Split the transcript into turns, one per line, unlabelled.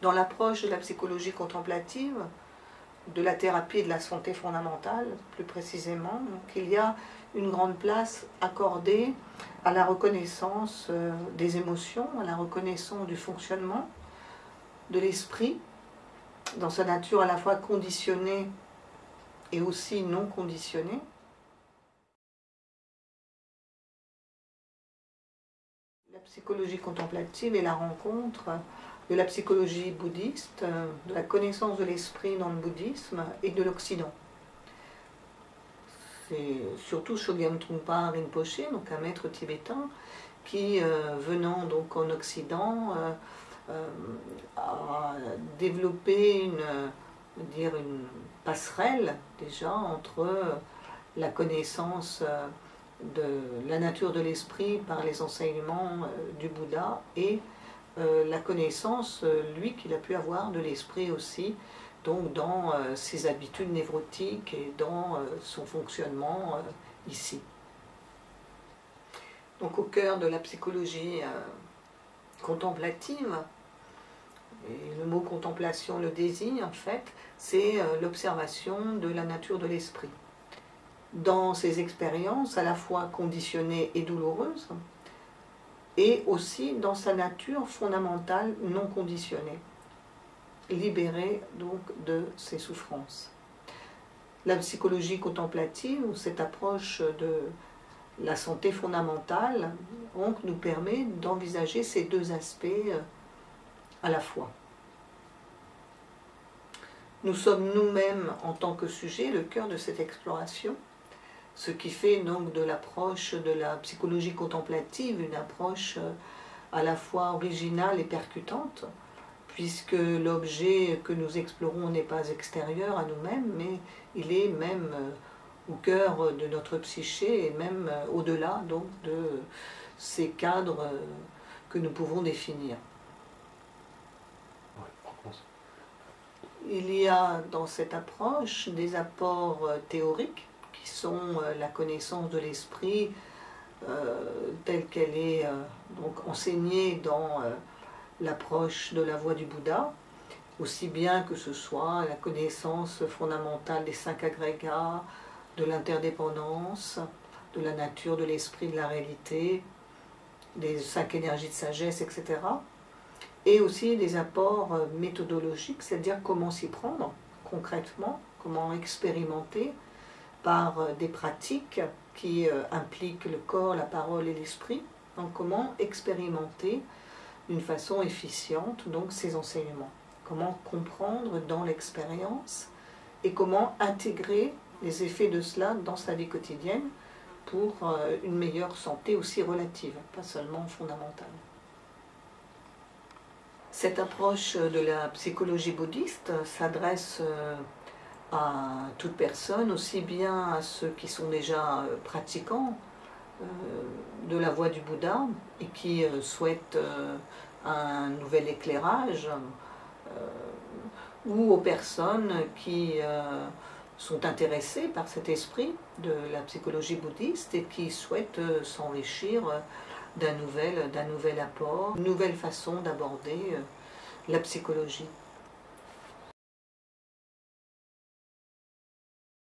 Dans l'approche de la psychologie contemplative, de la thérapie et de la santé fondamentale, plus précisément, donc, il y a une grande place accordée à la reconnaissance des émotions, à la reconnaissance du fonctionnement de l'esprit, dans sa nature à la fois conditionnée et aussi non conditionnée. La psychologie contemplative est la rencontre de la psychologie bouddhiste, de la connaissance de l'esprit dans le bouddhisme et de l'Occident. C'est surtout Chogyam Trungpa Rinpoche, donc un maître tibétain, qui, venant donc en Occident, a développé une passerelle déjà entre la connaissance de la nature de l'esprit par les enseignements du Bouddha et la connaissance, lui, qu'il a pu avoir de l'esprit aussi, donc dans ses habitudes névrotiques et dans son fonctionnement ici. Donc au cœur de la psychologie contemplative, et le mot contemplation le désigne en fait, c'est l'observation de la nature de l'esprit. Dans ces expériences à la fois conditionnées et douloureuses, et aussi dans sa nature fondamentale non conditionnée, libérée donc de ses souffrances. La psychologie contemplative, ou cette approche de la santé fondamentale, donc, nous permet d'envisager ces deux aspects à la fois. Nous sommes nous-mêmes, en tant que sujet, le cœur de cette exploration, ce qui fait donc de l'approche de la psychologie contemplative une approche à la fois originale et percutante, puisque l'objet que nous explorons n'est pas extérieur à nous-mêmes, mais il est même au cœur de notre psyché et même au-delà donc de ces cadres que nous pouvons définir. Il y a dans cette approche des apports théoriques qui sont la connaissance de l'esprit telle qu'elle est donc enseignée dans l'approche de la voie du Bouddha, aussi bien que ce soit la connaissance fondamentale des 5 agrégats, de l'interdépendance, de la nature de l'esprit, de la réalité, des 5 énergies de sagesse, etc. Et aussi des apports méthodologiques, c'est-à-dire comment s'y prendre concrètement, comment expérimenter par des pratiques qui impliquent le corps, la parole et l'esprit, donc comment expérimenter d'une façon efficiente donc ces enseignements, comment comprendre dans l'expérience et comment intégrer les effets de cela dans sa vie quotidienne pour une meilleure santé aussi relative, pas seulement fondamentale. Cette approche de la psychologie bouddhiste s'adresse à toute personne, aussi bien à ceux qui sont déjà pratiquants de la voie du Bouddha et qui souhaitent un nouvel éclairage, ou aux personnes qui sont intéressées par cet esprit de la psychologie bouddhiste et qui souhaitent s'enrichir d'un nouvel apport, une nouvelle façon d'aborder la psychologie.